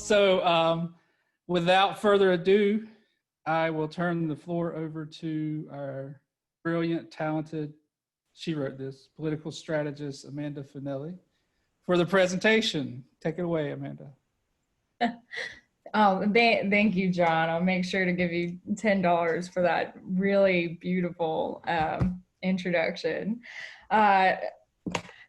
So without further ado, I will turn the floor over to our brilliant, talented, she wrote this, political strategist, Amanda Finelli, for the presentation. Take it away, Amanda. Oh, thank you, John. I'll make sure to give you $10 for that really beautiful introduction.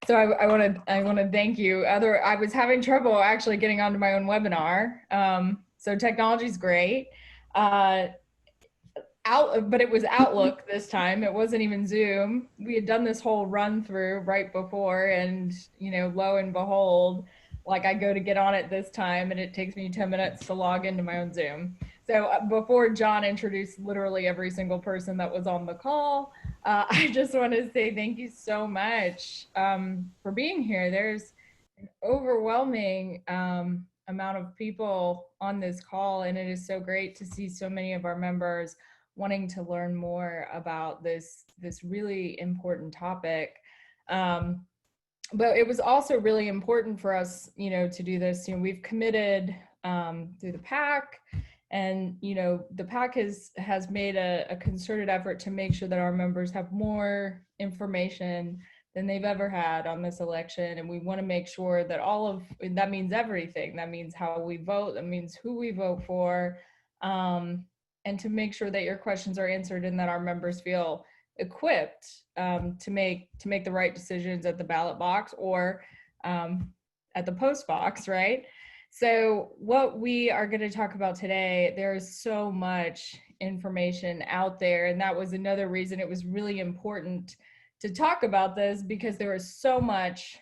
So I want to thank you. I was having trouble actually getting onto my own webinar. So technology's great. But it was Outlook this time. It wasn't even Zoom. We had done this whole run through right before, and lo and behold, like I go to get on it this time and it takes me 10 minutes to log into my own Zoom. So before John introduced literally every single person that was on the call, I just want to say thank you so much for being here. There's an overwhelming amount of people on this call, and it is so great to see so many of our members wanting to learn more about this really important topic. But it was also really important for us, to do this. We've committed through the PAC, and the PAC has made a concerted effort to make sure that our members have more information than they've ever had on this election. And we want to make sure that that means everything. That means how we vote, that means who we vote for, and to make sure that your questions are answered and that our members feel equipped to make the right decisions at the ballot box or at the post box, right? So what we are going to talk about today, there's so much information out there, and that was another reason it was really important to talk about this, because there is so much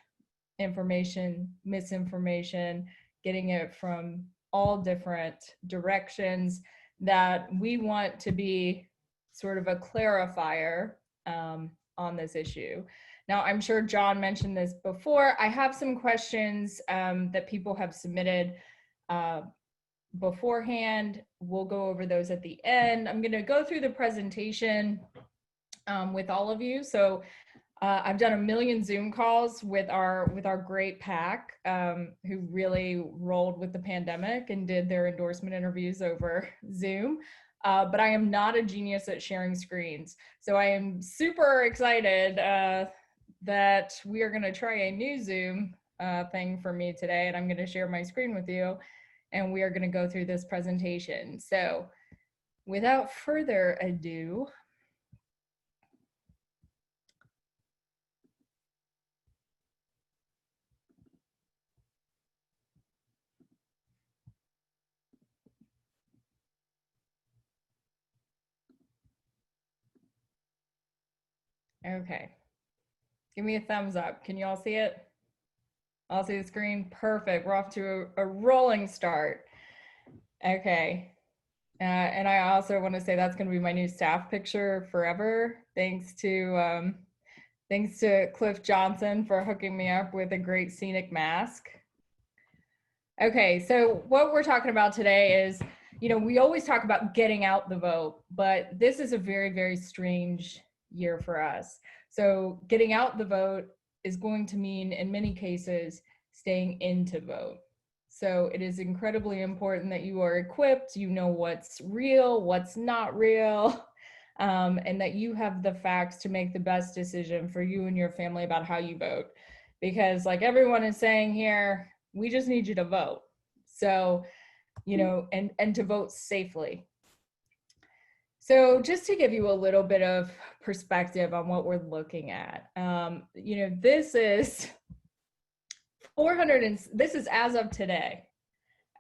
information, misinformation, getting it from all different directions, that we want to be sort of a clarifier on this issue. Now, I'm sure John mentioned this before. I have some questions that people have submitted beforehand. We'll go over those at the end. I'm going to go through the presentation with all of you. So I've done 1 million Zoom calls with our great PAC who really rolled with the pandemic and did their endorsement interviews over Zoom. But I am not a genius at sharing screens. So I am super excited that we are going to try a new Zoom thing for me today, and I'm going to share my screen with you, and we are going to go through this presentation. So without further ado, okay. Give me a thumbs up. Can you all see it? All see the screen? Perfect. We're off to a rolling start. Okay. And I also want to say that's going to be my new staff picture forever. Thanks to Cliff Johnson for hooking me up with a great scenic mask. Okay, so what we're talking about today is, we always talk about getting out the vote, but this is a very, very strange year for us. So getting out the vote is going to mean, in many cases, staying in to vote. So it is incredibly important that you are equipped, you know what's real, what's not real, and that you have the facts to make the best decision for you and your family about how you vote. Because like everyone is saying here, we just need you to vote. So, and to vote safely. So just to give you a little bit of perspective on what we're looking at, this is this is as of today.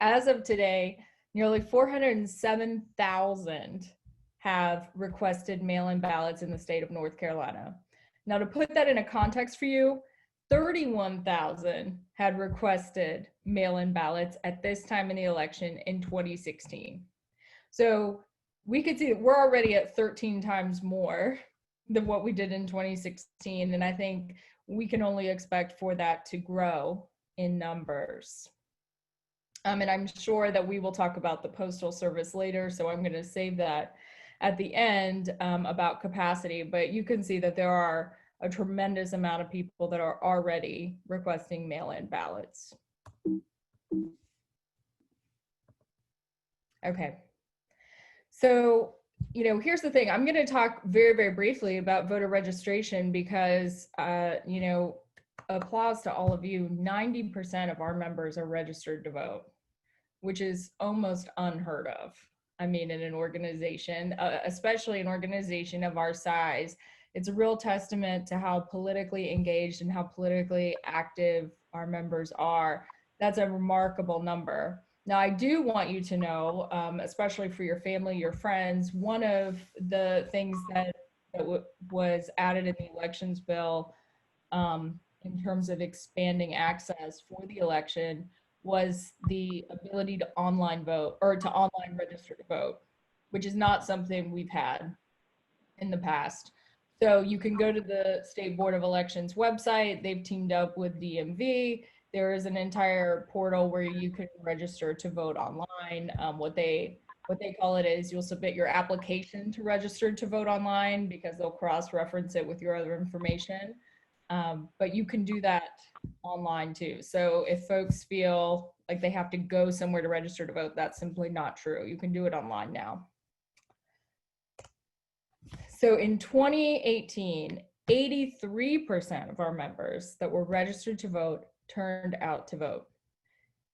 As of today, nearly 407,000 have requested mail-in ballots in the state of North Carolina. Now, to put that in a context for you, 31,000 had requested mail-in ballots at this time in the election in 2016. So we could see that we're already at 13 times more than what we did in 2016. And I think we can only expect for that to grow in numbers. And I'm sure that we will talk about the Postal Service later, so I'm going to save that at the end about capacity. But you can see that there are a tremendous amount of people that are already requesting mail-in ballots. Okay. So, here's the thing. I'm going to talk very, very briefly about voter registration because, applause to all of you. 90% of our members are registered to vote, which is almost unheard of. I mean, in an organization, especially an organization of our size, it's a real testament to how politically engaged and how politically active our members are. That's a remarkable number. Now, I do want you to know, especially for your family, your friends, one of the things that was added in the elections bill in terms of expanding access for the election was the ability to online vote or to online register to vote, which is not something we've had in the past. So you can go to the State Board of Elections website. They've teamed up with DMV. There is an entire portal where you can register to vote online. What they call it is you'll submit your application to register to vote online because they'll cross-reference it with your other information. But you can do that online too. So if folks feel like they have to go somewhere to register to vote, that's simply not true. You can do it online now. So in 2018, 83% of our members that were registered to vote turned out to vote.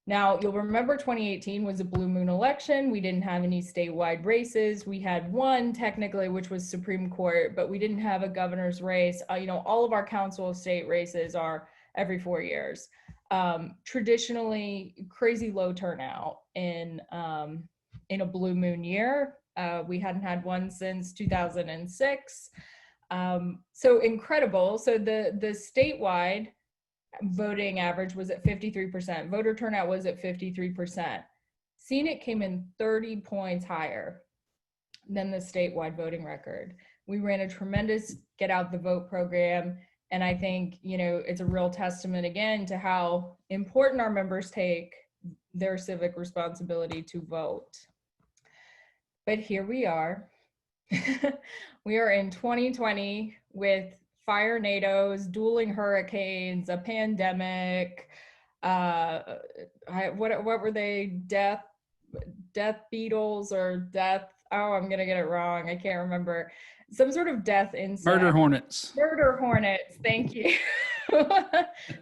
Now, you'll remember 2018 was a blue moon election. We didn't have any statewide races. We had one technically, which was Supreme Court, but we didn't have a governor's race. All of our council of state races are every 4 years. Traditionally, crazy low turnout in a blue moon year. We hadn't had one since 2006. So incredible. So the statewide voting average was at 53%. Voter turnout was at 53%. SEANC came in 30 points higher than the statewide voting record. We ran a tremendous get out the vote program. And I think, it's a real testament again to how important our members take their civic responsibility to vote. But here we are. We are in 2020 with fire tornadoes, dueling hurricanes, a pandemic. What were they? Death beetles or death? Oh, I'm gonna get it wrong. I can't remember. Some sort of death insect. Murder hornets. Murder hornets. Thank you.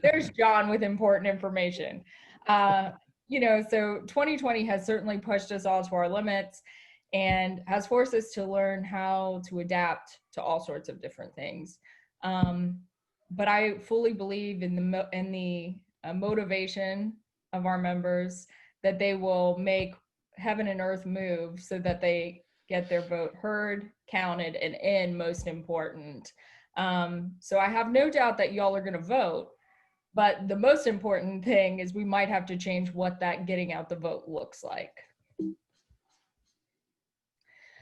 There's John with important information. So 2020 has certainly pushed us all to our limits and has forced us to learn how to adapt to all sorts of different things. But I fully believe in the motivation of our members that they will make heaven and earth move so that they get their vote heard, counted, and in, most important. So I have no doubt that y'all are gonna vote, but the most important thing is we might have to change what that getting out the vote looks like.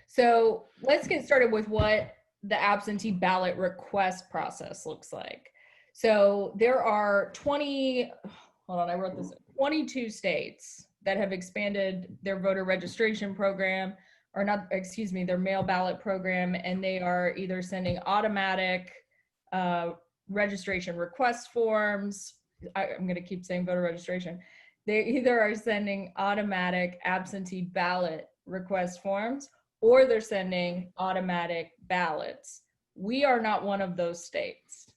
So let's get started with what the absentee ballot request process looks like. So there are 22 states that have expanded their voter registration program, or not, excuse me, their mail ballot program, and they are either sending automatic registration request forms. I'm gonna keep saying voter registration. They either are sending automatic absentee ballot request forms, or they're sending automatic ballots. We are not one of those states.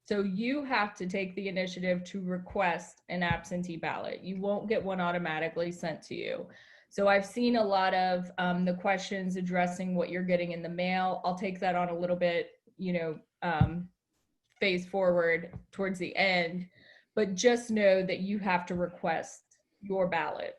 So you have to take the initiative to request an absentee ballot. You won't get one automatically sent to you. So I've seen a lot of the questions addressing what you're getting in the mail. I'll take that on a little bit, phase forward towards the end, but just know that you have to request your ballot.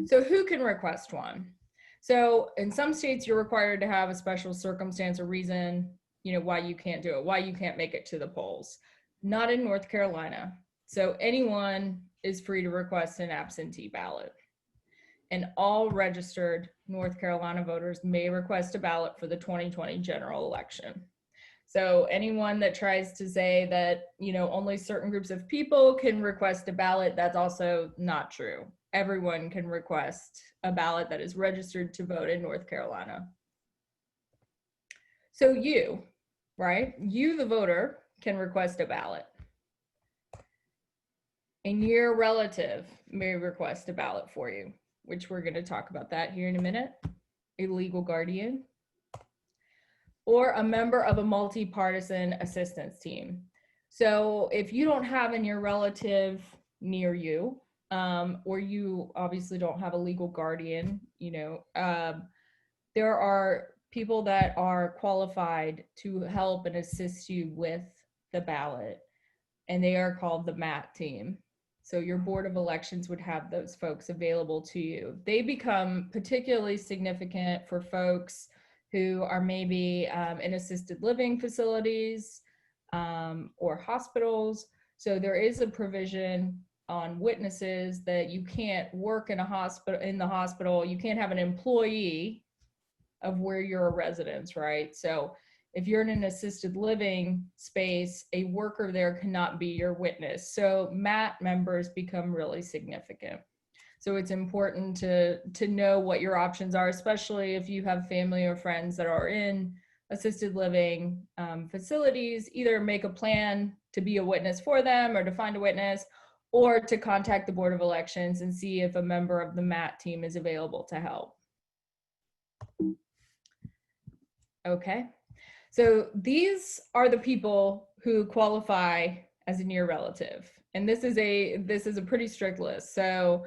So who can request one? So in some states, you're required to have a special circumstance or reason, why you can't do it, why you can't make it to the polls. Not in North Carolina. So anyone is free to request an absentee ballot. And all registered North Carolina voters may request a ballot for the 2020 general election. So anyone that tries to say that, only certain groups of people can request a ballot, that's also not true. Everyone can request a ballot that is registered to vote in North Carolina. So you, right? You, the voter, can request a ballot. And your relative may request a ballot for you. which we're going to talk about that here in a minute, a legal guardian, or a member of a multi-partisan assistance team. So if you don't have a near relative near you, or you obviously don't have a legal guardian, there are people that are qualified to help and assist you with the ballot, and they are called the MAT team. So your Board of Elections would have those folks available to you. They become particularly significant for folks who are maybe in assisted living facilities or hospitals. So there is a provision on witnesses that you can't work in the hospital. You can't have an employee of where you're a resident, right? So if you're in an assisted living space, a worker there cannot be your witness. So MAT members become really significant. So it's important to know what your options are, especially if you have family or friends that are in assisted living facilities. Either make a plan to be a witness for them or to find a witness, or to contact the Board of Elections and see if a member of the MAT team is available to help. Okay. So these are the people who qualify as a near relative. And this is a pretty strict list. So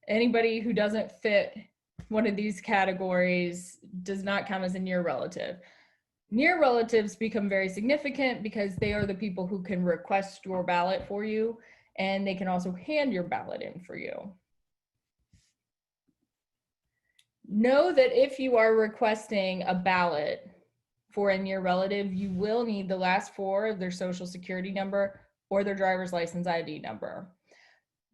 anybody who doesn't fit one of these categories does not count as a near relative. Near relatives become very significant because they are the people who can request your ballot for you, and they can also hand your ballot in for you. Know that if you are requesting a ballot for a near relative, you will need the last four of their social security number or their driver's license ID number.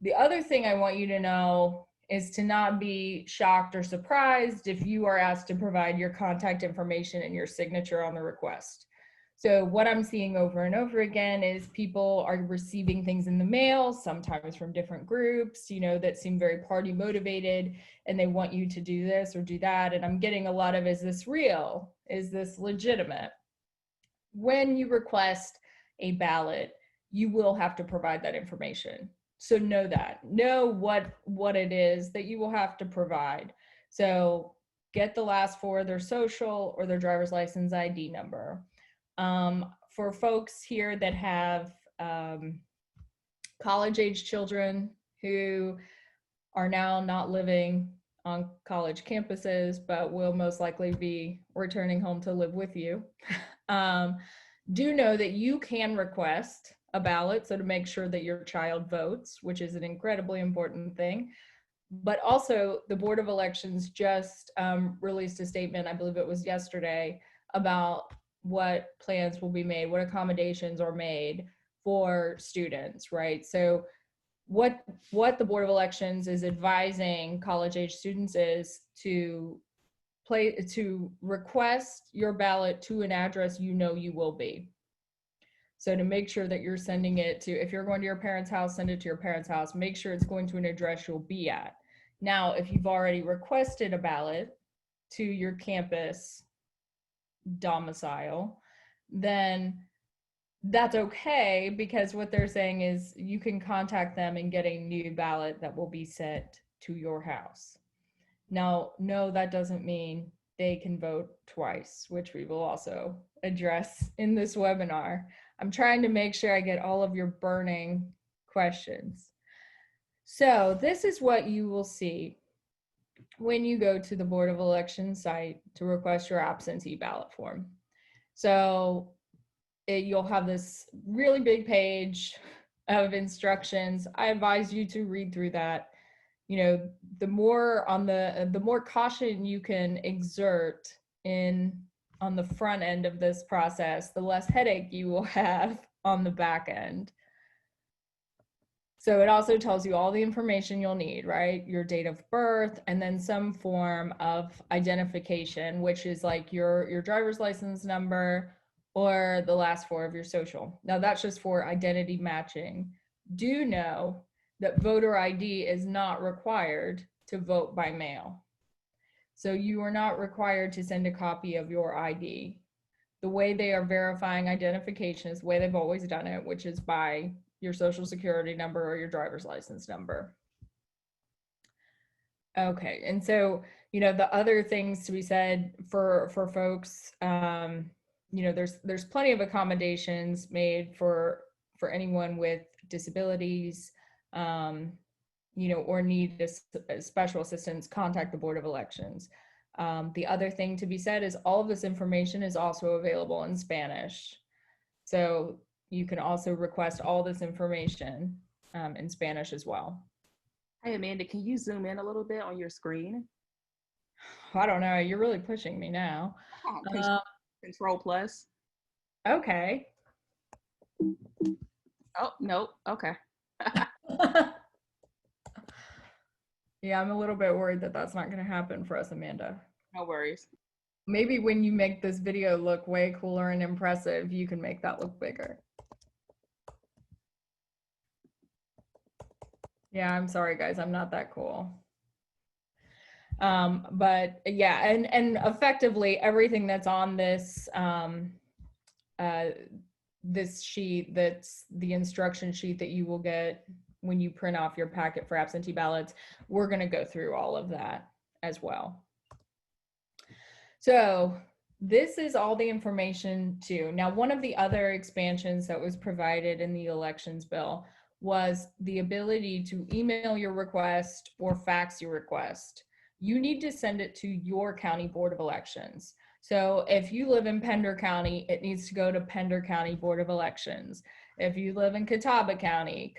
The other thing I want you to know is to not be shocked or surprised if you are asked to provide your contact information and your signature on the request. So what I'm seeing over and over again is people are receiving things in the mail, sometimes from different groups, that seem very party motivated, and they want you to do this or do that. And I'm getting a lot of, is this real? Is this legitimate? When you request a ballot, you will have to provide that information. So know what it is that you will have to provide. So get the last four of their social or their driver's license ID number. For folks here that have college-age children who are now not living on college campuses, but will most likely be returning home to live with you, do know that you can request a ballot, so to make sure that your child votes, which is an incredibly important thing. But also the Board of Elections just released a statement, I believe it was yesterday, about what plans will be made, what accommodations are made for students, right? So what the Board of Elections is advising college-age students is to request your ballot to an address you will be. So to make sure that you're sending it to, if you're going to your parents' house, send it to your parents' house. Make sure it's going to an address you'll be at. Now, if you've already requested a ballot to your campus domicile, then that's okay, because what they're saying is you can contact them and get a new ballot that will be sent to your house. Now, no, that doesn't mean they can vote twice, which we will also address in this webinar. I'm trying to make sure I get all of your burning questions. So this is what you will see when you go to the Board of Elections site to request your absentee ballot form. So you'll have this really big page of instructions. I advise you to read through that. The more caution you can exert on the front end of this process, the less headache you will have on the back end. So it also tells you all the information you'll need, right? Your date of birth, and then some form of identification, which is like your driver's license number or the last four of your social. Now that's just for identity matching. Do know that voter ID is not required to vote by mail. So you are not required to send a copy of your ID. The way they are verifying identification is the way they've always done it, which is by your social security number or your driver's license number. Okay, and so, you know, the other things to be said for folks, you know, there's plenty of accommodations made for anyone with disabilities, you know, or need special assistance. Contact the Board of Elections. The other thing to be said is all of this information is also available in Spanish, so you can also request all this information in Spanish as well. Hey, Amanda, can you zoom in a little bit on your screen? I don't know. You're really pushing me now. Oh, Control plus. Okay. Oh, nope. Okay. Yeah, I'm a little bit worried that that's not going to happen for us, Amanda. No worries. Maybe when you make this video look way cooler and impressive, you can make that look bigger. Yeah, I'm sorry, guys. I'm not that cool. But yeah, and effectively everything that's on this this sheet, that's the instruction sheet that you will get when you print off your packet for absentee ballots, we're going to go through all of that as well. So this is all the information too. Now, one of the other expansions that was provided in the elections bill was the ability to email your request or fax your request. You need to send it to your county board of elections. So if you live in Pender County, it needs to go to Pender County Board of Elections. If you live in Catawba County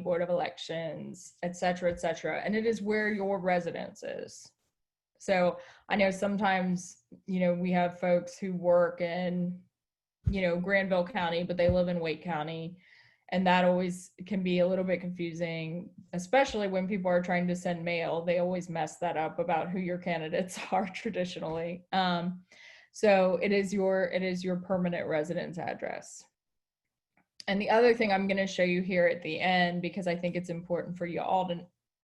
Board of Elections, et cetera, et cetera. And it is where your residence is. So I know sometimes, you know, we have folks who work in, you know, Granville County, but they live in Wake County. And that always can be a little bit confusing, especially when people are trying to send mail. They always mess that up about who your candidates are traditionally. So it is your permanent residence address. And the other thing I'm going to show you here at the end, because I think it's important for you all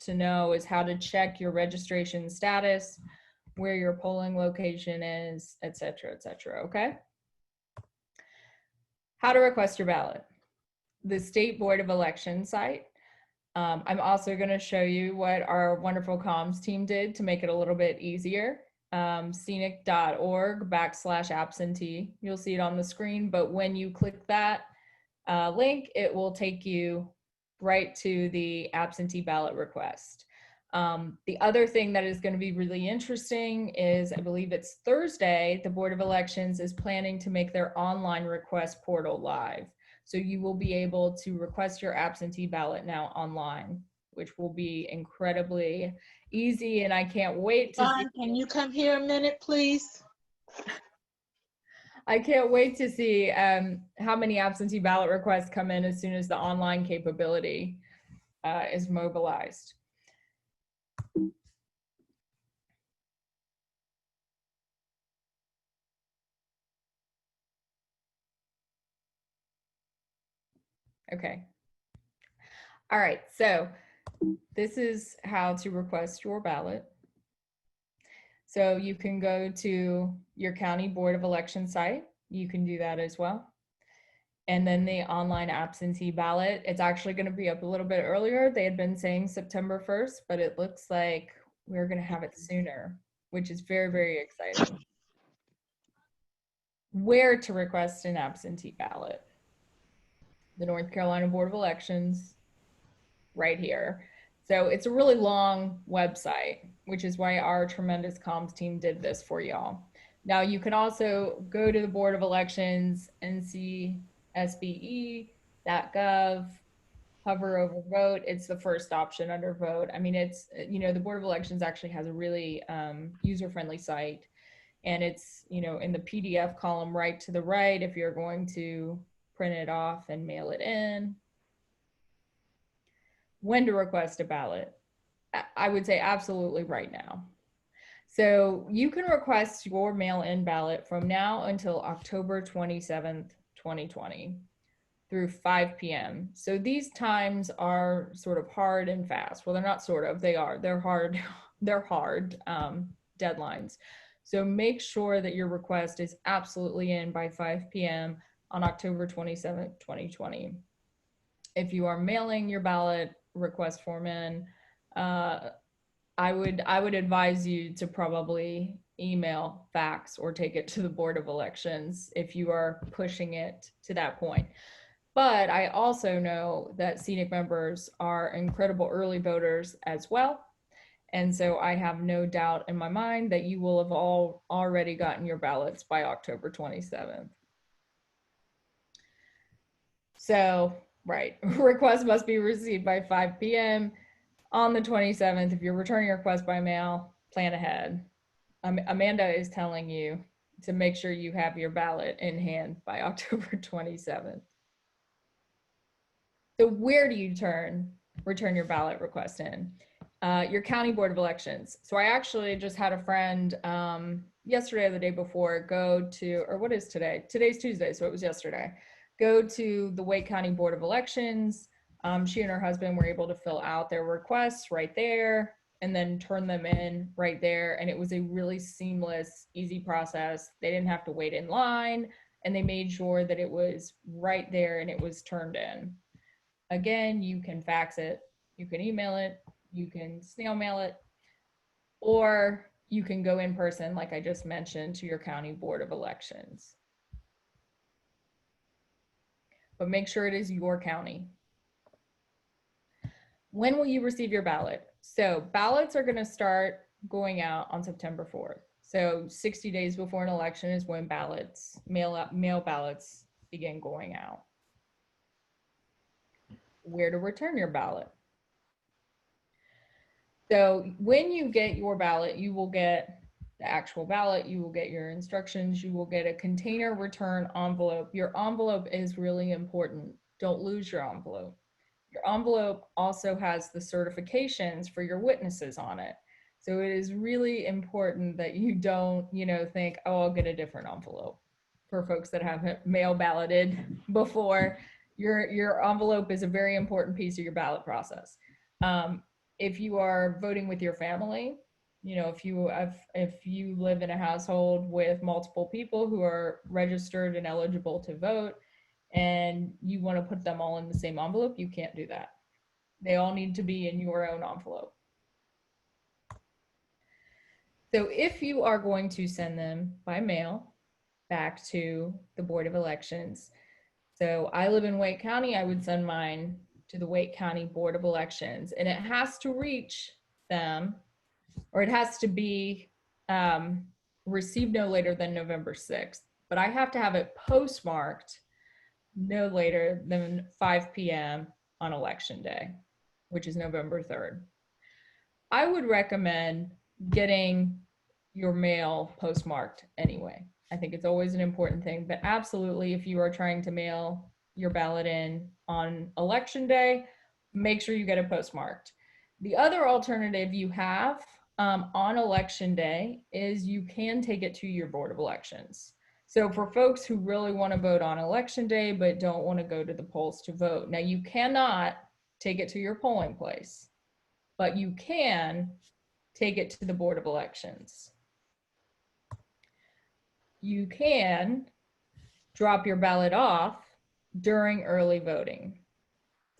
to know, is how to check your registration status, where your polling location is, et cetera, okay? How to request your ballot. The State Board of Elections site. I'm also going to show you what our wonderful comms team did to make it a little bit easier. SEANC.org/absentee. You'll see it on the screen, but when you click that link, it will take you right to the absentee ballot request. The other thing that is going to be really interesting is, I believe it's Thursday, the Board of Elections is planning to make their online request portal live. So you will be able to request your absentee ballot now online, which will be incredibly easy. And I can't wait to see. Can you come here a minute, please? I can't wait to see how many absentee ballot requests come in as soon as the online capability is mobilized. Okay. All right, so this is how to request your ballot. So you can go to your county board of election site. You can do that as well. And then the online absentee ballot, it's actually going to be up a little bit earlier. They had been saying September 1st, but it looks like we're going to have it sooner, which is very, very exciting. Where to request an absentee ballot? The North Carolina Board of Elections, right here. So it's a really long website, which is why our tremendous comms team did this for y'all. Now you can also go to the Board of Elections, ncsbe.gov, hover over vote. It's the first option under vote. I mean, it's, you know, the Board of Elections actually has a really user-friendly site, and it's, you know, in the PDF column right to the right if you're going to print it off and mail it in. When to request a ballot? I would say absolutely right now. So you can request your mail-in ballot from now until October 27th, 2020 through 5 p.m. So these times are sort of hard and fast. Well, they're not sort of, they are. They're hard. They're hard deadlines. So make sure that your request is absolutely in by 5 p.m. on October 27th, 2020. If you are mailing your ballot request form in, I would advise you to probably email, fax, or take it to the Board of Elections if you are pushing it to that point. But I also know that SEANC members are incredible early voters as well. And so I have no doubt in my mind that you will have all already gotten your ballots by October 27th. So, right, requests must be received by 5 p.m. on the 27th. If you're returning a request by mail, plan ahead. Amanda is telling you to make sure you have your ballot in hand by October 27th. So where do you return your ballot request in? Your county board of elections. So I actually just had a friend yesterday or the day before go to, or what is today? Today's Tuesday, so it was yesterday. Go to the Wake County Board of Elections. She and her husband were able to fill out their requests right there and then turn them in right there. And it was a really seamless, easy process. They didn't have to wait in line, and they made sure that it was right there and it was turned in. Again, you can fax it, you can email it, you can snail mail it, or you can go in person, like I just mentioned, to your county board of elections. But make sure it is your county. When will you receive your ballot? So ballots are going to start going out on September 4th. So 60 days before an election is when mail ballots begin going out. Where to return your ballot? So when you get your ballot, you will get the actual ballot, you will get your instructions, you will get a container return envelope. Your envelope is really important. Don't lose your envelope. Your envelope also has the certifications for your witnesses on it. So it is really important that you don't, think, oh, I'll get a different envelope. For folks that haven't mail balloted before, your envelope is a very important piece of your ballot process. If you are voting with your family, if you live in a household with multiple people who are registered and eligible to vote, and you want to put them all in the same envelope, you can't do that. They all need to be in your own envelope. So if you are going to send them by mail back to the Board of Elections, so I live in Wake County, I would send mine to the Wake County Board of Elections, and it has to reach them, or it has to be received no later than November 6th. But I have to have it postmarked no later than 5 p.m. on election day, which is November 3rd. I would recommend getting your mail postmarked anyway. I think it's always an important thing, but absolutely, if you are trying to mail your ballot in on election day, make sure you get it postmarked. The other alternative you have on election day is you can take it to your Board of Elections. So for folks who really want to vote on election day but don't want to go to the polls to vote, now you cannot take it to your polling place, but you can take it to the Board of Elections. You can drop your ballot off during early voting.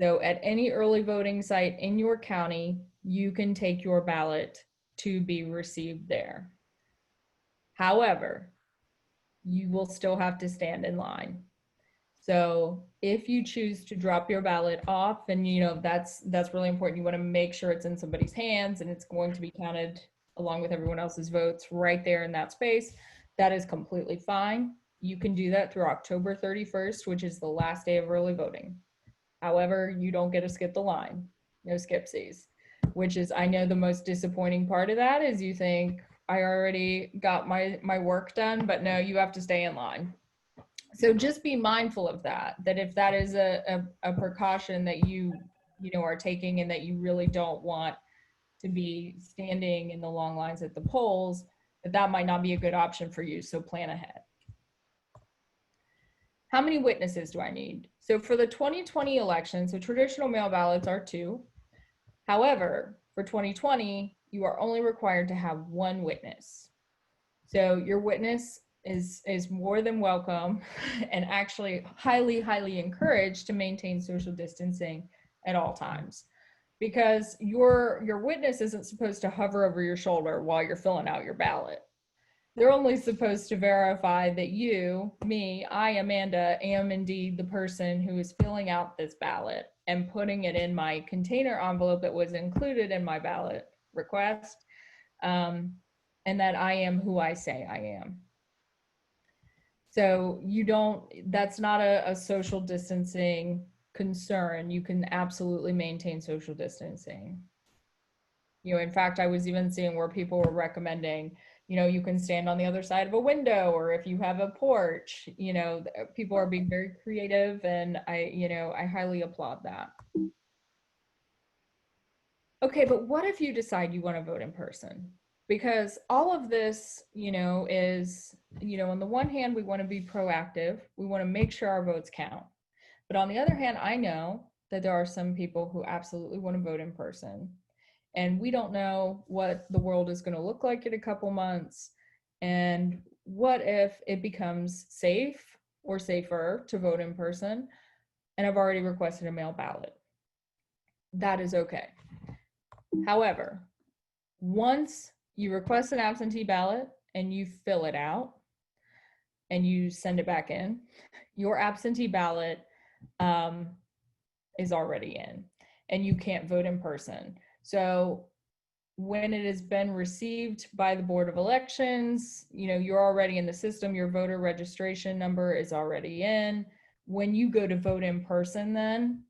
So at any early voting site in your county, you can take your ballot to be received there. However, you will still have to stand in line. So if you choose to drop your ballot off, and that's really important. You want to make sure it's in somebody's hands and it's going to be counted along with everyone else's votes right there in that space. That is completely fine. You can do that through October 31st, which is the last day of early voting. However, you don't get to skip the line. No skipsies, which is, I know, the most disappointing part of that is you think, I already got my work done, but no, you have to stay in line. So just be mindful of that if that is a precaution that you are taking and that you really don't want to be standing in the long lines at the polls, that might not be a good option for you. So plan ahead. How many witnesses do I need? So for the 2020 election, so traditional mail ballots are 2. However, for 2020, you are only required to have 1 witness. So your witness is more than welcome and actually highly, highly encouraged to maintain social distancing at all times. because your witness isn't supposed to hover over your shoulder while you're filling out your ballot. They're only supposed to verify that you, me, I, Amanda, am indeed the person who is filling out this ballot and putting it in my container envelope that was included in my ballot request, and that I am who I say I am. So that's not a social distancing concern. You can absolutely maintain social distancing. In fact, I was even seeing where people were recommending, you can stand on the other side of a window, or if you have a porch, people are being very creative, and I highly applaud that. Okay, but what if you decide you want to vote in person? Because all of this, is, on the one hand, we want to be proactive. We want to make sure our votes count. But on the other hand, I know that there are some people who absolutely want to vote in person. And we don't know what the world is going to look like in a couple months. And what if it becomes safe or safer to vote in person? And I've already requested a mail ballot. That is okay. However, once you request an absentee ballot and you fill it out and you send it back in, your absentee ballot is already in, and you can't vote in person. So when it has been received by the Board of Elections, you're already in the system, your voter registration number is already in. When you go to vote in person, then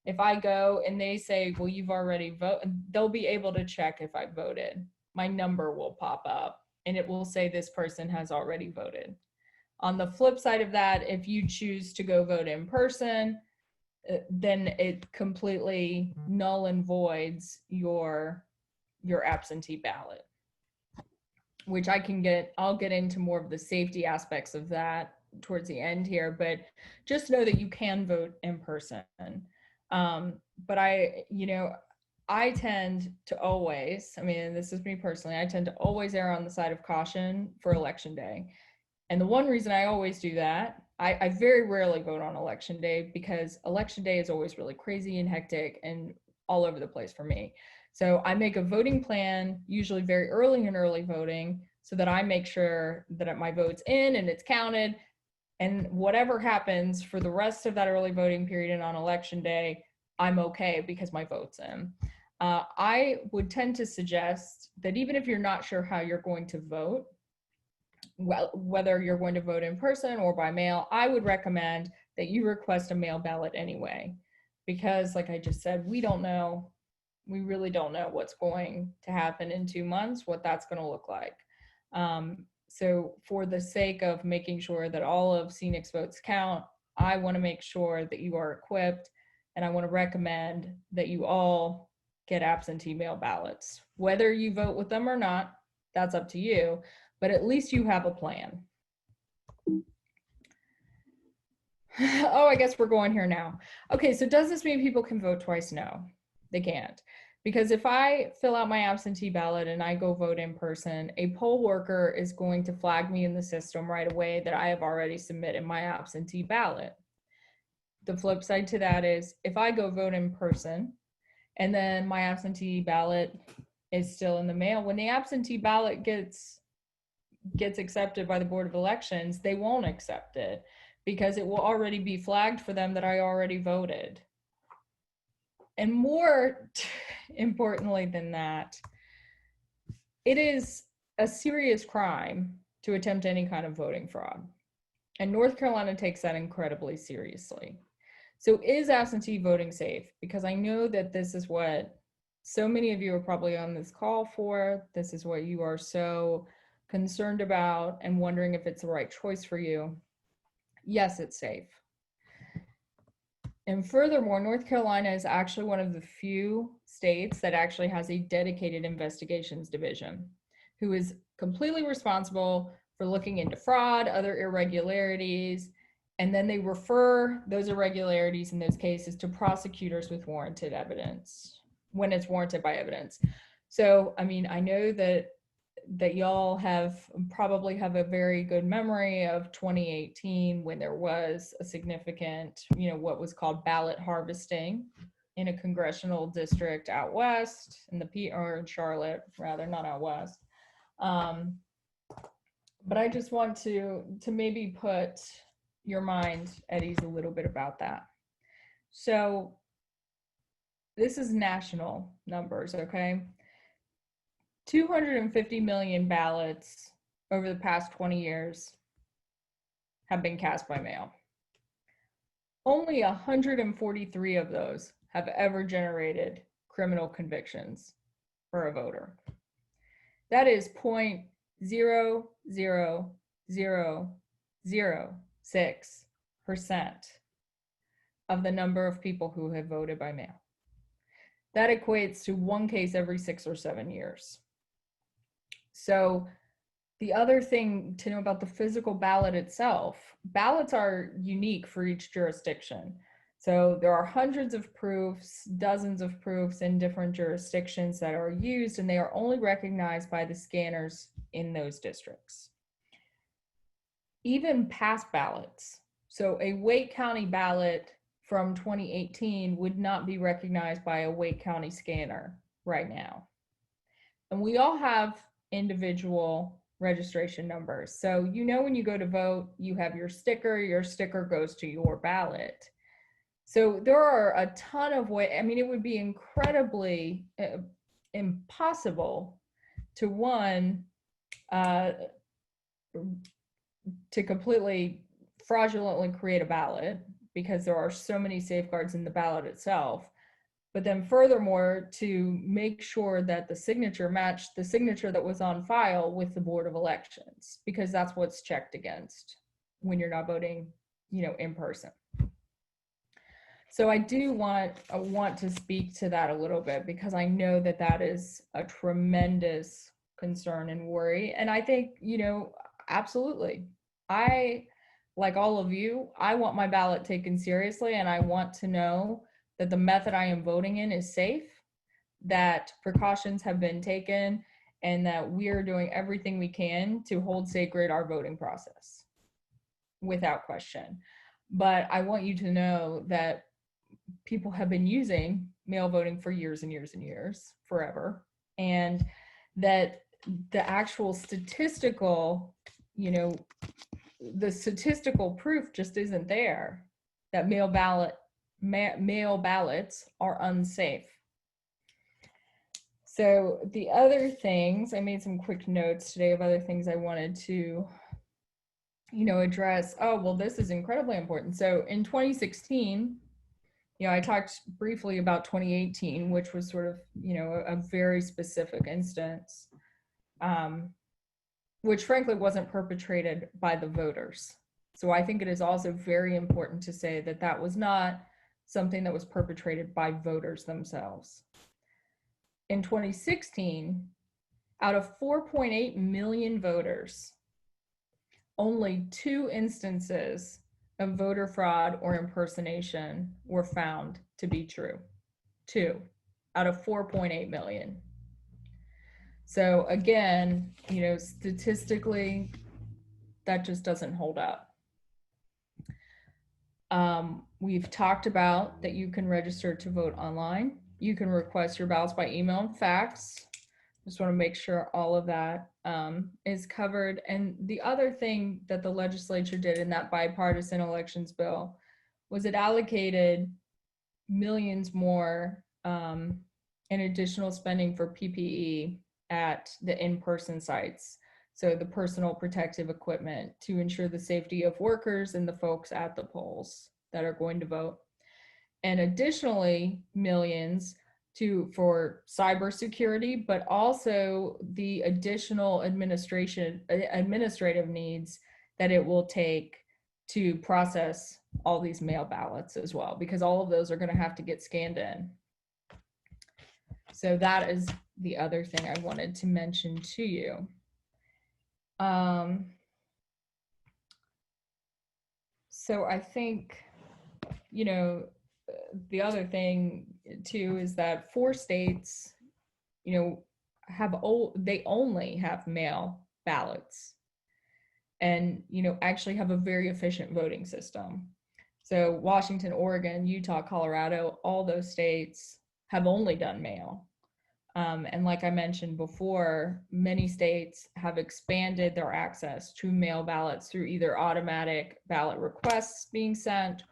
if I go and they say, well, you've already voted, they'll be able to check if I voted. My number will pop up and it will say this person has already voted. On the flip side of that, if you choose to go vote in person, then it completely null and voids your absentee ballot, which I'll get into more of the safety aspects of that towards the end here, but just know that you can vote in person. But I tend to always, this is me personally, I tend to always err on the side of caution for election day. And the one reason I always do that, I very rarely vote on election day, because election day is always really crazy and hectic and all over the place for me. So I make a voting plan, usually very early in early voting, so that I make sure that my vote's in and it's counted. And whatever happens for the rest of that early voting period and on election day, I'm okay because my vote's in. I would tend to suggest that even if you're not sure how you're going to vote, whether you're going to vote in person or by mail, I would recommend that you request a mail ballot anyway. Because like I just said, we really don't know what's going to happen in 2 months, what that's going to look like. So for the sake of making sure that all of SEANC's votes count, I want to make sure that you are equipped, and I want to recommend that you all get absentee mail ballots. Whether you vote with them or not, that's up to you, but at least you have a plan. Oh, I guess we're going here now. Okay, so does this mean people can vote twice? No, they can't. Because if I fill out my absentee ballot and I go vote in person, a poll worker is going to flag me in the system right away that I have already submitted my absentee ballot. The flip side to that is if I go vote in person and then my absentee ballot is still in the mail, when the absentee ballot gets accepted by the Board of Elections, they won't accept it because it will already be flagged for them that I already voted. And more importantly than that, it is a serious crime to attempt any kind of voting fraud. And North Carolina takes that incredibly seriously. So is absentee voting safe? Because I know that this is what so many of you are probably on this call for. This is what you are so concerned about and wondering if it's the right choice for you. Yes, it's safe. And furthermore, North Carolina is actually one of the few states that actually has a dedicated investigations division who is completely responsible for looking into fraud, other irregularities, and then they refer those irregularities in those cases to prosecutors with warranted evidence when it's warranted by evidence. So, I know that y'all probably have a very good memory of 2018 when there was a significant, what was called ballot harvesting in a congressional district out west or in Charlotte, rather, not out west. But I just want to maybe put your mind at ease a little bit about that. So this is national numbers, okay? 250 million ballots over the past 20 years have been cast by mail. Only 143 of those have ever generated criminal convictions for a voter. That is 0.00006% of the number of people who have voted by mail. That equates to one case every 6 or 7 years. So the other thing to know about the physical ballot itself, ballots are unique for each jurisdiction. So there are hundreds of proofs, dozens of proofs in different jurisdictions that are used, and they are only recognized by the scanners in those districts. Even past ballots, so a Wake County ballot from 2018 would not be recognized by a Wake County scanner right now. And we all have individual registration numbers. So you know when you go to vote, you have your sticker goes to your ballot. So there are a ton of ways. I mean, it would be incredibly impossible to completely fraudulently create a ballot, because there are so many safeguards in the ballot itself. But then furthermore, to make sure that the signature matched the signature that was on file with the Board of Elections, because that's what's checked against when you're not voting, in person. So I want to speak to that a little bit, because I know that that is a tremendous concern and worry. And I think, absolutely. Like all of you, I want my ballot taken seriously, and I want to know that the method I am voting in is safe, that precautions have been taken, and that we are doing everything we can to hold sacred our voting process, without question. But I want you to know that people have been using mail voting for years and years and years, forever, and that the actual statistical, the statistical proof just isn't there that mail ballots are unsafe. So the other things, I made some quick notes today of other things I wanted to, address. Oh, well, this is incredibly important. So in 2016, I talked briefly about 2018, which was sort of, a very specific instance, which frankly wasn't perpetrated by the voters. So I think it is also very important to say that that was not something that was perpetrated by voters themselves. In 2016, out of 4.8 million voters, only 2 instances of voter fraud or impersonation were found to be true. 2 out of 4.8 million. So again, statistically, that just doesn't hold up. We've talked about that you can register to vote online. You can request your ballots by email and fax. Just want to make sure all of that is covered. And the other thing that the legislature did in that bipartisan elections bill was it allocated millions more in additional spending for PPE at the in-person sites. So the personal protective equipment to ensure the safety of workers and the folks at the polls that are going to vote. And additionally, millions for cybersecurity, but also the additional administrative needs that it will take to process all these mail ballots as well, because all of those are going to have to get scanned in. So that is the other thing I wanted to mention to you. So I think, the other thing too is that 4 states, they only have mail ballots, and actually have a very efficient voting system. So Washington, Oregon, Utah, Colorado, all those states have only done mail. And like I mentioned before, many states have expanded their access to mail ballots through either automatic ballot requests being sent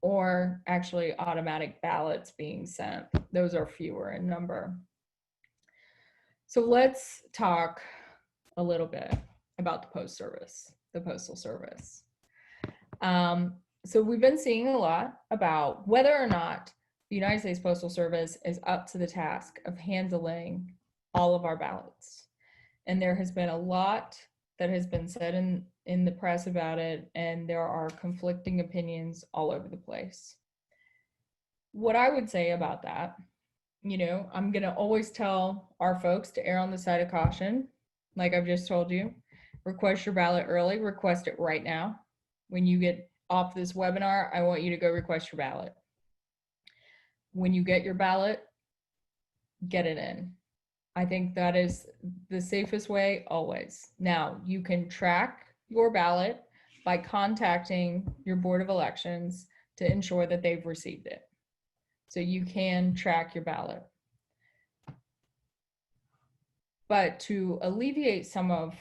or actually automatic ballots being sent. Those are fewer in number. So let's talk a little bit about the Postal Service. So we've been seeing a lot about whether or not the United States Postal Service is up to the task of handling all of our ballots. And there has been a lot that has been said in the press about it, and there are conflicting opinions all over the place. What I would say about that, I'm going to always tell our folks to err on the side of caution. Like I've just told you, request your ballot early, request it right now. When you get off this webinar, I want you to go request your ballot. When you get your ballot, get it in. I think that is the safest way always. Now, you can track your ballot by contacting your Board of Elections to ensure that they've received it. So you can track your ballot. But to alleviate some of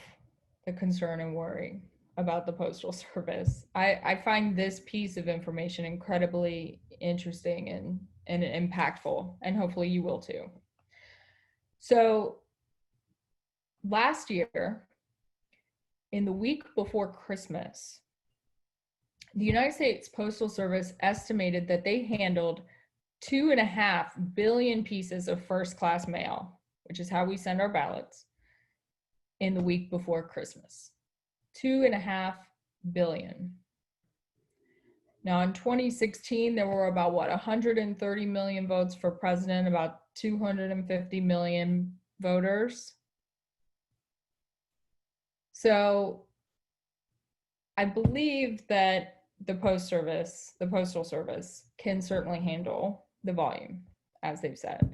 the concern and worry about the Postal Service, I find this piece of information incredibly interesting and impactful, and hopefully you will too. So last year, in the week before Christmas, the United States Postal Service estimated that they handled 2.5 billion pieces of first-class mail, which is how we send our ballots, in the week before Christmas. 2.5 billion. Now in 2016, there were about 130 million votes for president, about 250 million voters. So I believe that the Postal Service can certainly handle the volume, as they've said.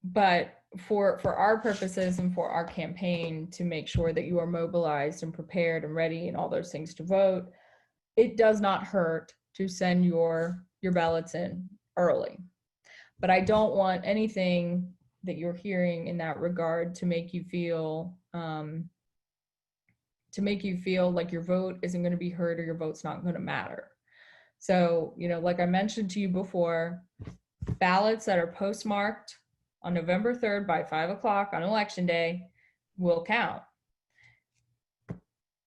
But for our purposes and for our campaign to make sure that you are mobilized and prepared and ready and all those things to vote, it does not hurt to send your ballots in early. But I don't want anything that you're hearing in that regard to make you feel like your vote isn't going to be heard or your vote's not going to matter. So, like I mentioned to you before, ballots that are postmarked on November 3rd by 5 o'clock on election day will count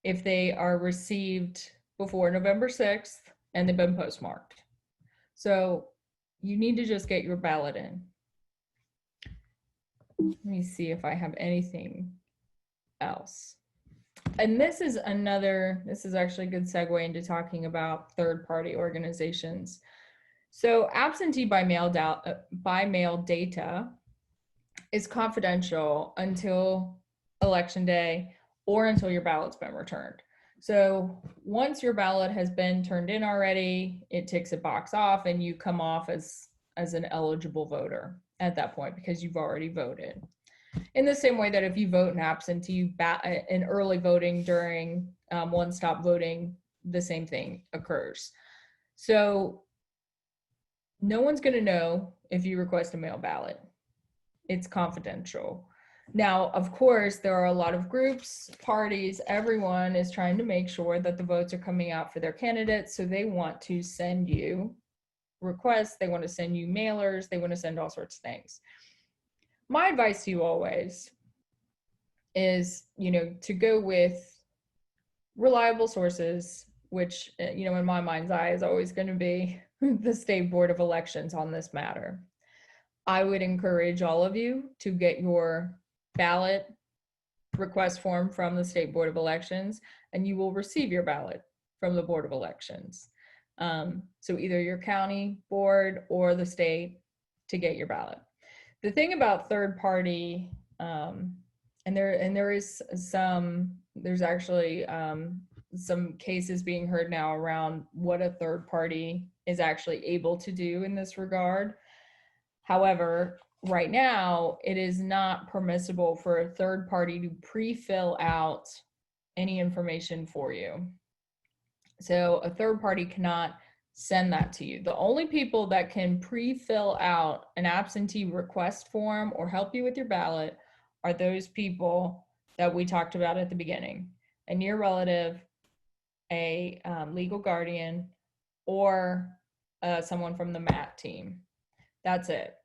if they are received before November 6th and they've been postmarked. So you need to just get your ballot in. Let me see if I have anything else. And this is actually a good segue into talking about third-party organizations. So absentee by mail data is confidential until election day or until your ballot's been returned. So once your ballot has been turned in already, it ticks a box off and you come off as an eligible voter at that point because you've already voted. In the same way that if you vote in absentee in early voting during one-stop voting, the same thing occurs. So no one's going to know if you request a mail ballot. It's confidential. Now, of course, there are a lot of groups, parties, everyone is trying to make sure that the votes are coming out for their candidates. So they want to send you requests, they want to send you mailers, they want to send all sorts of things. My advice to you always is, to go with reliable sources, which, in my mind's eye is always going to be the State Board of Elections on this matter. I would encourage all of you to get your ballot request form from the State Board of Elections, and you will receive your ballot from the Board of Elections. So either your county board or the state to get your ballot. The thing about third party, there's actually some cases being heard now around what a third party is actually able to do in this regard. However, right now, it is not permissible for a third party to pre-fill out any information for you. So a third party cannot send that to you. The only people that can pre-fill out an absentee request form or help you with your ballot are those people that we talked about at the beginning: a near relative, a legal guardian, or someone from the MAT team. That's it.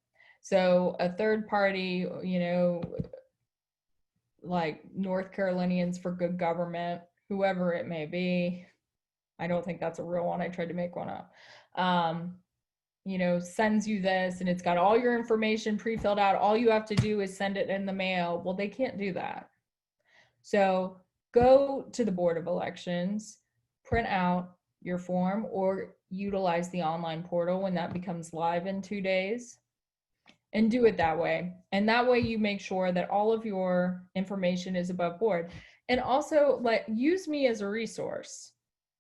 So a third party, you know, like North Carolinians for Good Government, whoever it may be, I don't think that's a real one. I tried to make one up. You know, sends you this and it's got all your information pre-filled out. All you have to do is send it in the mail. Well, they can't do that. So go to the Board of Elections, print out your form, or utilize the online portal when that becomes live in 2 days, and do it that way. And that way you make sure that all of your information is above board. And also, like, use me as a resource.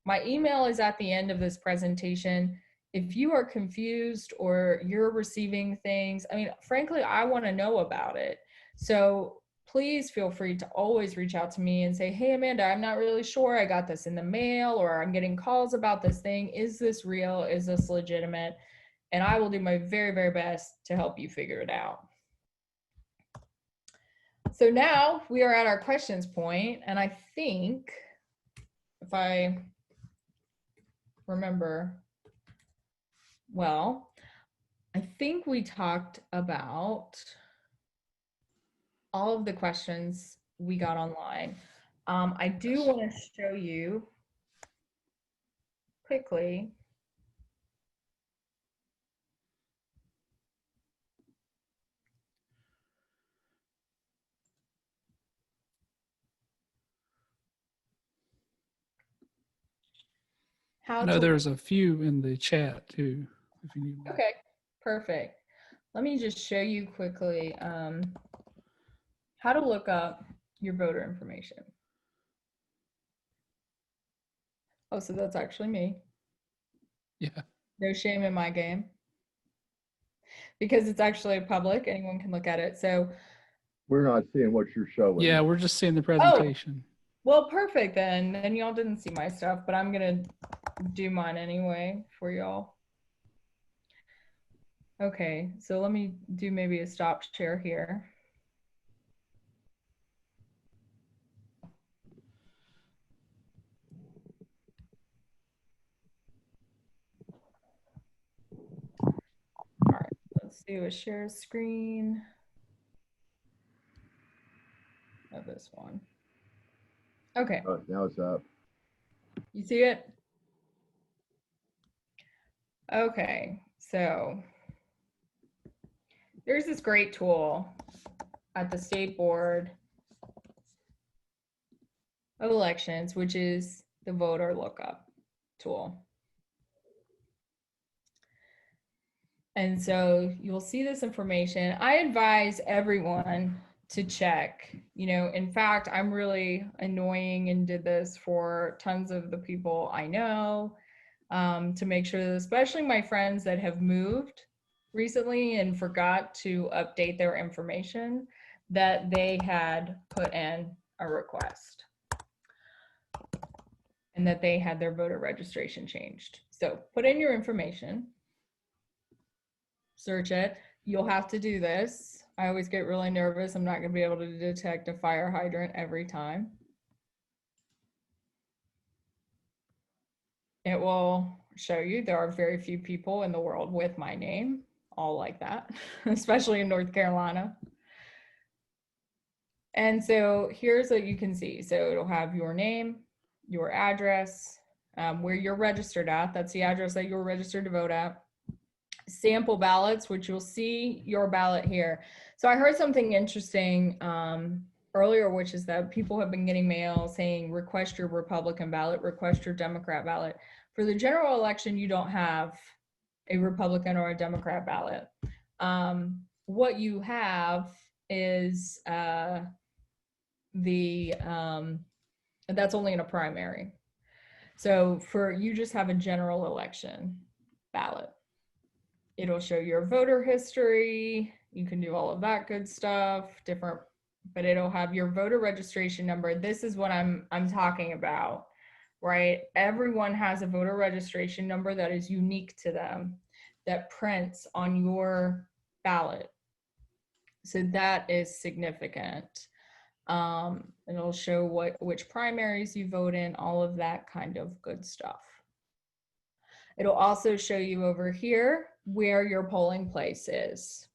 My email is at the end of this presentation. If you are confused or you're receiving things, I mean, frankly, I want to know about it. So please feel free to always reach out to me and say, hey, Amanda, I'm not really sure. I got this in the mail, or I'm getting calls about this thing. Is this real? Is this legitimate? And I will do my very, very best to help you figure it out. So now we are at our questions point, and I think, if I remember well, I think we talked about all of the questions we got online. I do want to show you quickly how I know to. there's a few in the chat too, if you need more. Okay, perfect. Let me just show you quickly how to look up your voter information. Oh, so that's actually me. Yeah. No shame in my game. Because it's actually public, anyone can look at it. So, We're not seeing what you're showing. Yeah, we're just seeing the presentation. well, perfect then. Then y'all didn't see my stuff, but I'm gonna do mine anyway for y'all. Okay, so let me do maybe a stop share here. All right, let's do a share screen of this one. Okay, Oh, now it's up. you see it? Okay, so there's this great tool at the State Board of Elections, which is the voter lookup tool. And so you'll see this information. I advise everyone to check, you know, in fact, I'm really annoying and did this for tons of the people I know, to make sure that, especially my friends that have moved recently and forgot to update their information, that they had put in a request and that they had their voter registration changed. So put in your information, search it. You'll have to do this. I always get really nervous. I'm not going to be able to detect a fire hydrant every time. It will show you there are very few people in the world with my name, all like that, especially in North Carolina. And so here's what you can see. So it'll have your name, your address, where you're registered at. That's the address that you're registered to vote at. Sample ballots, which you'll see your ballot here. So I heard something interesting earlier, which is that people have been getting mail saying, request your Republican ballot, request your Democrat ballot. For the general election, you don't have a Republican or a Democrat ballot. What you have is that's only in a primary. So you just have a general election ballot. It'll show your voter history. You can do all of that good stuff, but it'll have your voter registration number. This is what I'm talking about. right? Everyone has a voter registration number that is unique to them that prints on your ballot. So that is significant. It'll show which primaries you vote in, all of that kind of good stuff. It'll also show you over here where your polling place is.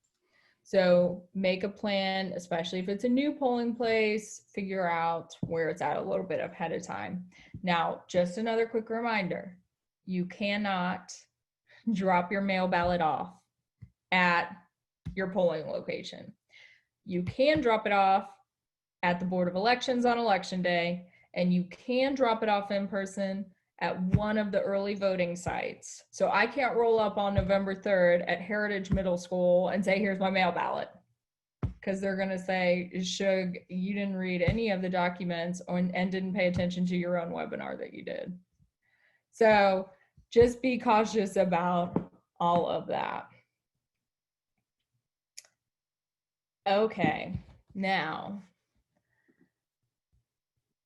So make a plan, especially if it's a new polling place, figure out where it's at a little bit ahead of time. Now, just another quick reminder, you cannot drop your mail ballot off at your polling location. You can drop it off at the Board of Elections on election day, and you can drop it off in person at one of the early voting sites. So I can't roll up on November 3rd at Heritage Middle School and say, here's my mail ballot. Because they're gonna say, Shug, you didn't read any of the documents and didn't pay attention to your own webinar that you did. So just be cautious about all of that. Okay, now,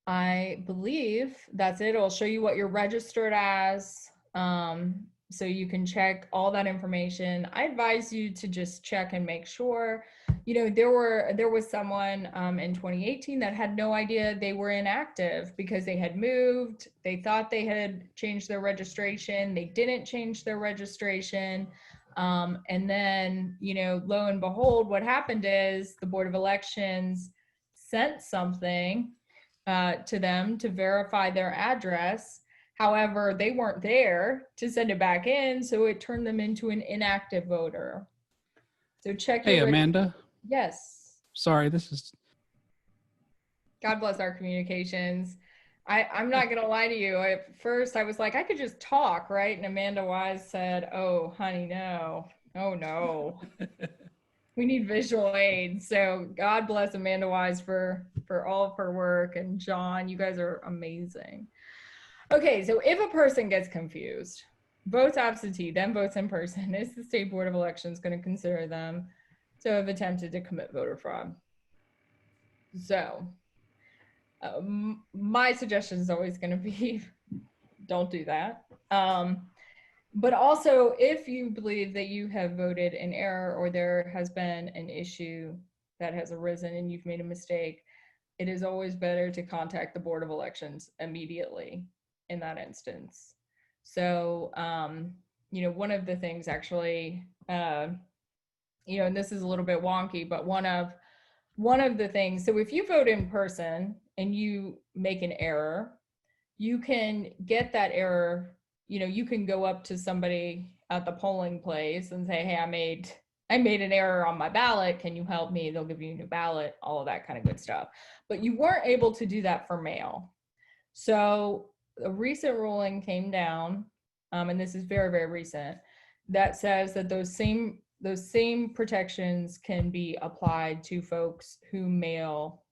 I believe that's it. It'll show you what you're registered as. So you can check all that information. I advise you to just check and make sure. You know, there was someone in 2018 that had no idea they were inactive because they had moved. They thought they had changed their registration. They didn't change their registration. And then, you know, lo and behold, what happened is the Board of Elections sent something to them to verify their address. However, they weren't there to send it back in, so it turned them into an inactive voter. So check Hey, your Amanda. Yes. Sorry, this is. God bless our communications. I'm not gonna lie to you. At first, I was like, I could just talk, right? And Amanda Wise said, "Oh, honey, no. Oh no." We need visual aids. So God bless Amanda Wise for all of her work. And John, you guys are amazing. Okay, so if a person gets confused, votes absentee, then votes in person, is the State Board of Elections going to consider them to have attempted to commit voter fraud? So my suggestion is always going to be don't do that. But also, if you believe that you have voted in error or there has been an issue that has arisen and you've made a mistake, it is always better to contact the Board of Elections immediately in that instance. So, you know, one of the things actually, you know, and this is a little bit wonky, but one of the things, so if you vote in person and you make an error, you can get that error. You know, you can go up to somebody at the polling place and say, hey, I made an error on my ballot. Can you help me? They'll give you a new ballot, all of that kind of good stuff. But you weren't able to do that for mail. So a recent ruling came down, and this is very, very recent, that says that those same protections can be applied to folks who mail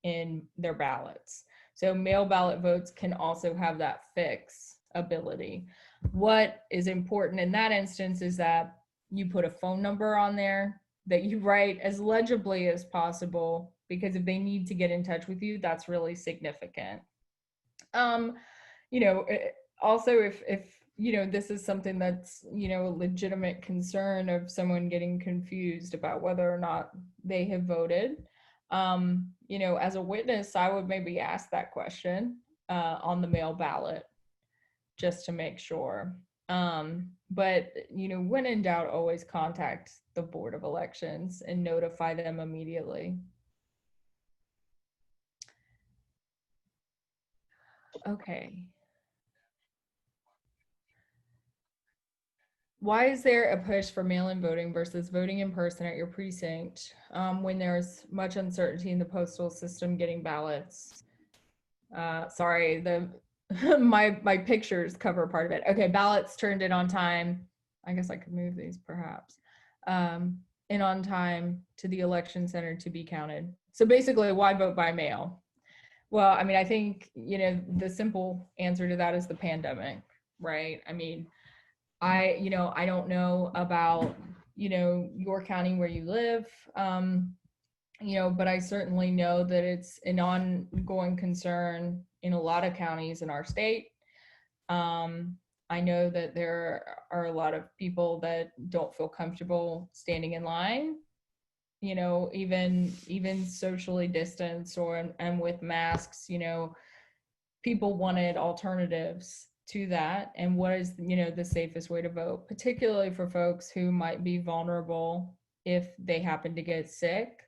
in their ballots. So mail ballot votes can also have that fix ability. What is important in that instance is that you put a phone number on there that you write as legibly as possible, because if they need to get in touch with you, that's really significant. You know, also if you know, this is something that's, you know, a legitimate concern of someone getting confused about whether or not they have voted, you know, as a witness, I would maybe ask that question on the mail ballot just to make sure. But, you know, when in doubt, always contact the Board of Elections and notify them immediately. Okay. Why is there a push for mail-in voting versus voting in person at your precinct when there's much uncertainty in the postal system getting ballots? Sorry, my pictures cover part of it. Okay, ballots turned in on time. I guess I could move these perhaps. In on time to the election center to be counted. So basically, why vote by mail? Well, I mean, I think, you know, the simple answer to that is the pandemic, right? I mean, you know, I don't know about, you know, your county where you live, you know, but I certainly know that it's an ongoing concern in a lot of counties in our state. I know that there are a lot of people that don't feel comfortable standing in line, you know, even socially distanced or and with masks, you know, people wanted alternatives to that. And what is, you know, the safest way to vote, particularly for folks who might be vulnerable if they happen to get sick.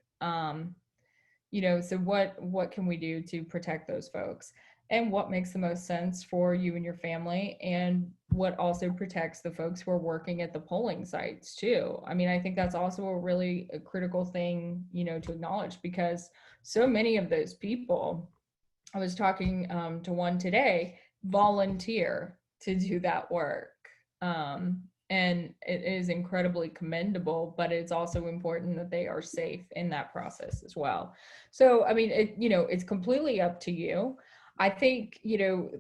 You know, so what can we do to protect those folks? And what makes the most sense for you and your family, and what also protects the folks who are working at the polling sites too. I mean, I think that's also a critical thing, you know, to acknowledge, because so many of those people, I was talking to one today, volunteer to do that work. And it is incredibly commendable, but it's also important that they are safe in that process as well. So, I mean, you know, it's completely up to you. I think, you know,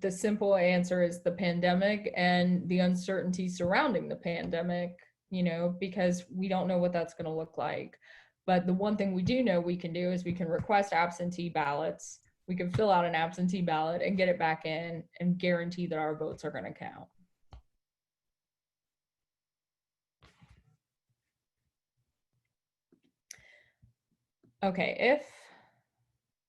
the simple answer is the pandemic and the uncertainty surrounding the pandemic, you know, because we don't know what that's going to look like. But the one thing we do know we can do is we can request absentee ballots. We can fill out an absentee ballot and get it back in and guarantee that our votes are going to count. Okay,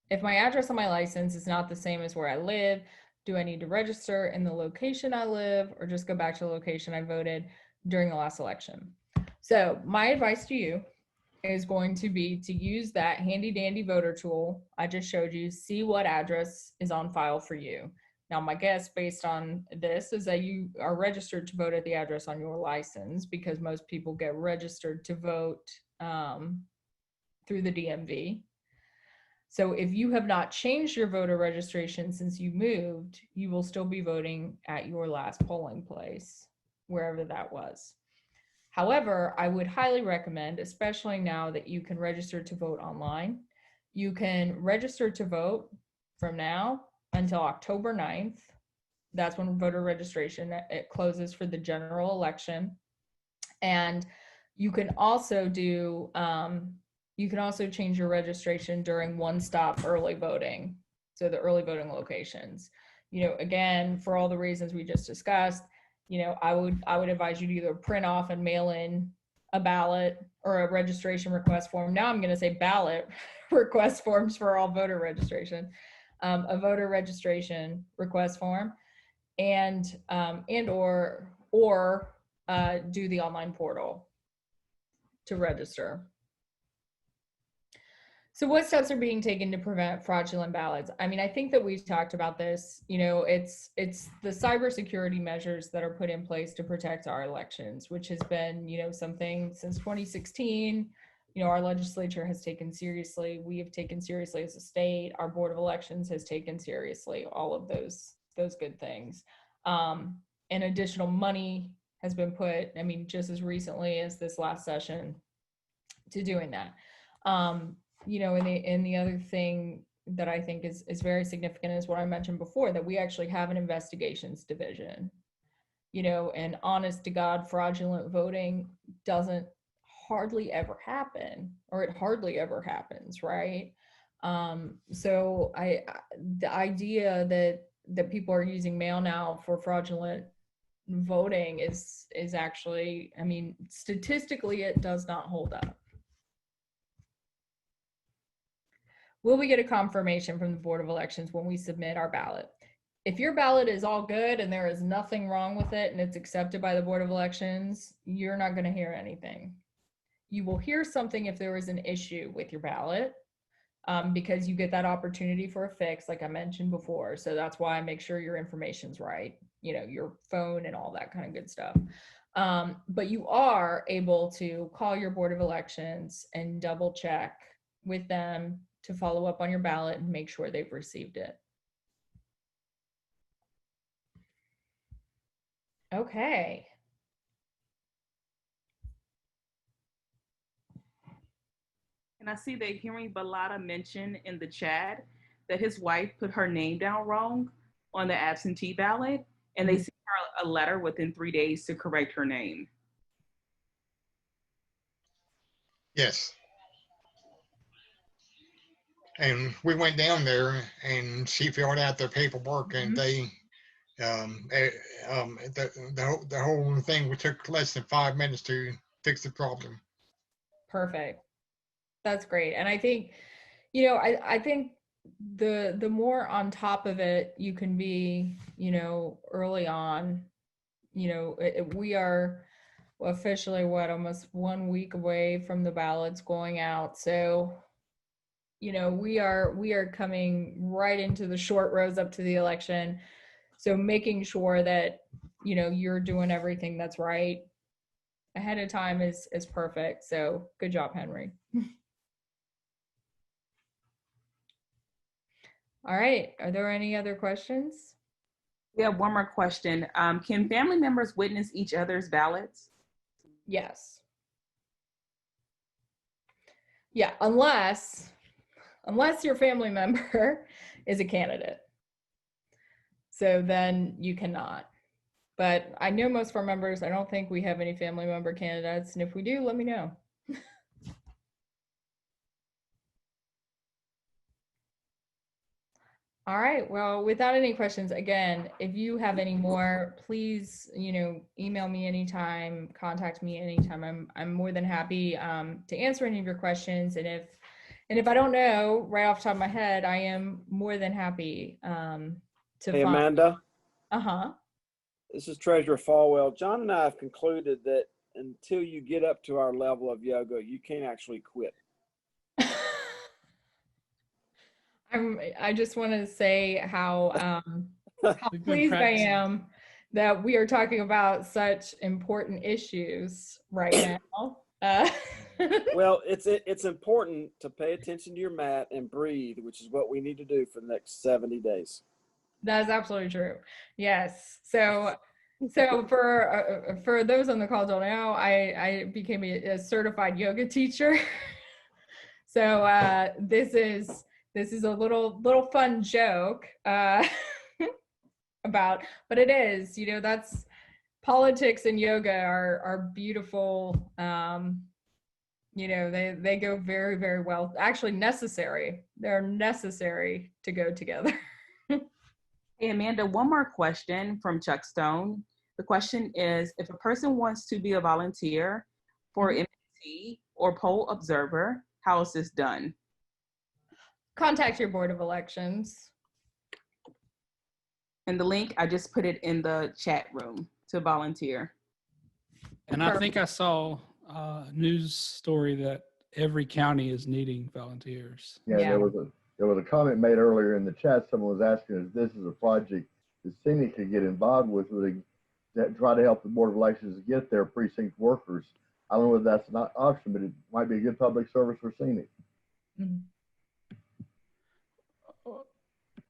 if my address on my license is not the same as where I live, do I need to register in the location I live or just go back to the location I voted during the last election? So my advice to you is going to be to use that handy dandy voter tool I just showed you, see what address is on file for you. Now, my guess based on this is that you are registered to vote at the address on your license, because most people get registered to vote through the DMV. So if you have not changed your voter registration since you moved, you will still be voting at your last polling place, wherever that was. However, I would highly recommend, especially now that you can register to vote online, you can register to vote from now until October 9th. That's when voter registration, it closes for the general election. And you can also do, you can also change your registration during one-stop early voting. So the early voting locations, you know, again, for all the reasons we just discussed, you know, I would advise you to either print off and mail in a ballot or a registration request form. Now I'm going to say ballot request forms for all voter registration, a voter registration request form, and or do the online portal to register. So what steps are being taken to prevent fraudulent ballots? I mean, I think that we've talked about this, you know, it's the cybersecurity measures that are put in place to protect our elections, which has been, you know, something since 2016, you know, our legislature has taken seriously. We have taken seriously as a state. Our Board of Elections has taken seriously all of those good things. And additional money has been put, I mean, just as recently as this last session, to doing that. You know, and the other thing that I think is very significant is what I mentioned before, that we actually have an investigations division, you know, and honest to God, fraudulent voting doesn't hardly ever happen, or it hardly ever happens, right? So the idea that people are using mail now for fraudulent voting is actually, I mean, statistically, it does not hold up. Will we get a confirmation from the Board of Elections when we submit our ballot? If your ballot is all good and there is nothing wrong with it and it's accepted by the Board of Elections, you're not going to hear anything. You will hear something if there is an issue with your ballot, because you get that opportunity for a fix, like I mentioned before. So that's why I make sure your information's right, you know, your phone and all that kind of good stuff. But you are able to call your Board of Elections and double check with them to follow up on your ballot and make sure they've received it. Okay. And I see that Henry Bellata mentioned in the chat that his wife put her name down wrong on the absentee ballot, and they sent her a letter within 3 days to correct her name. Yes. And we went down there and she filled out their paperwork and they, the whole thing took less than 5 minutes to fix the problem. Perfect. That's great. And I think, I think the more on top of it you can be, early on, we are officially almost 1 week away from the ballots going out. So, we are coming right into the short rows up to the election. So making sure that, you're doing everything that's right ahead of time is perfect. So good job, Henry. All right. Are there any other questions? We have one more question. Can family members witness each other's ballots? Yes. Yeah, unless your family member is a candidate. So then you cannot. But I know most of our members, I don't think we have any family member candidates. And if we do, let me know. All right. Well, without any questions, again, if you have any more, please, email me anytime, contact me anytime. I'm more than happy to answer any of your questions. And if I don't know right off the top of my head, I am more than happy to Hey, Amanda. Uh-huh. This is Treasurer Falwell. John and I have concluded that until you get up to our level of yoga, you can't actually quit. I just want to say how pleased I am that we are talking about such important issues right now. Well, it's important to pay attention to your mat and breathe, which is what we need to do for the next 70 days. That is absolutely true. Yes. So for those on the call don't know, I became a certified yoga teacher. So this is a little fun joke about, but it is, that's politics and yoga are beautiful. They go very, very well. Actually necessary. They're necessary to go together. Hey, Amanda, one more question from Chuck Stone. The question is, if a person wants to be a volunteer for MT or poll observer, how is this done? Contact your Board of Elections. And the link, I just put it in the chat room to volunteer. And I think I saw a news story that every county is needing volunteers. Yeah, Yeah. there was a comment made earlier in the chat. Someone was asking if this is a project that SEANC could get involved with, that try to help the Board of Elections get their precinct workers. I don't know if that's an option, but it might be a good public service for SEANC. Mm-hmm.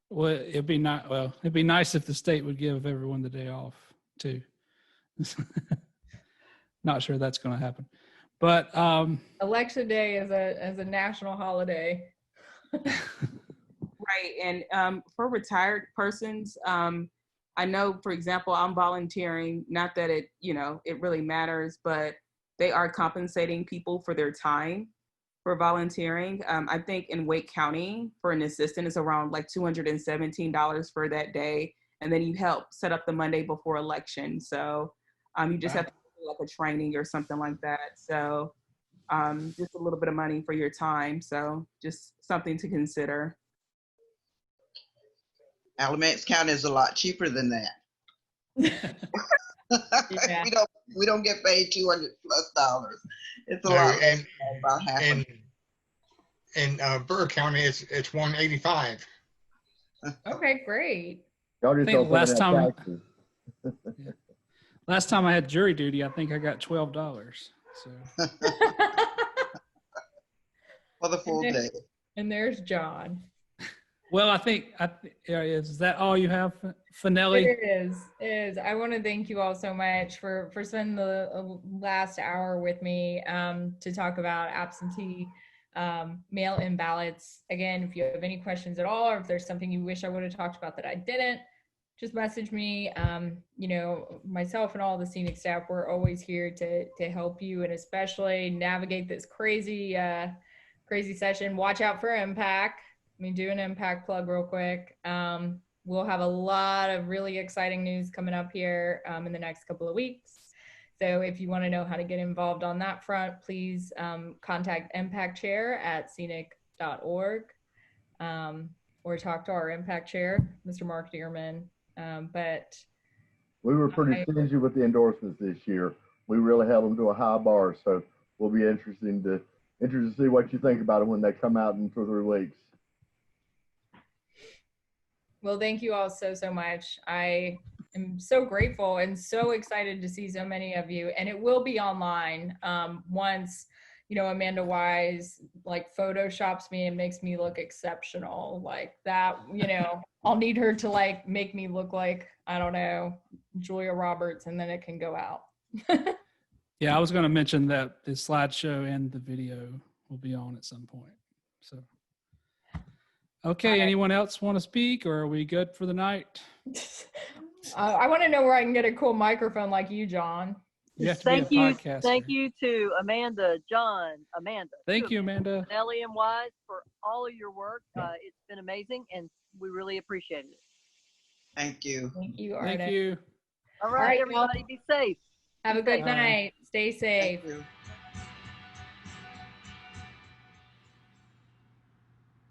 Well, it'd be nice if the state would give everyone the day off too. Not sure that's going to happen, but Election day is a national holiday. Right, and for retired persons, I know, for example, I'm volunteering, not that it really matters, but they are compensating people for their time for volunteering. I think in Wake County for an assistant is around like $217 for that day. And then you help set up the Monday before election. So you just have to do like a training or something like that. So just a little bit of money for your time. So just something to consider. Alamance County is a lot cheaper than that. Yeah. we don't get paid $200+ dollars. It's a lot. And about half. in Burr County, it's $185. Okay, great. Y'all just think don't last have time- taxes. last time I had jury duty, I think I got $12. So For the full day. And there's John. well, is that all you have, Finelli? It is. I want to thank you all so much for spending the last hour with me to talk about absentee mail-in ballots. Again, if you have any questions at all, or if there's something you wish I would have talked about that I didn't, just message me. Myself and all the SEANC staff, we're always here to help you, and especially navigate this crazy session. Watch out for impact. Let me do an impact plug real quick. We'll have a lot of really exciting news coming up here in the next couple of weeks. So if you want to know how to get involved on that front, please contact Impact Chair at scenic.org or talk to our Impact Chair, Mr. Mark Dearman. But We were pretty stingy with the endorsements this year. We really held them to a high bar, so we'll be interested to see what you think about them when they come out in 2 or 3 weeks. well, thank you all so much. I am so grateful and so excited to see so many of you. And it will be online once, Amanda Wise like photoshops me and makes me look exceptional like that. I'll need her to like make me look like, I don't know, Julia Roberts, and then it can go out. Yeah, I was going to mention that the slideshow and the video will be on at some point. So, okay, anyone else want to speak, or are we good for the night? I want to know where I can get a cool microphone like you, John. You have to be a podcaster. Thank you to Amanda, John, Amanda. Thank you, Amanda. Finelli and Wise for all of your work. It's been amazing, and we really appreciate it. Thank you. Thank you, Arda. Thank you. All right, right, everybody, be safe. Have a good Bye. night. Stay safe. Thank you.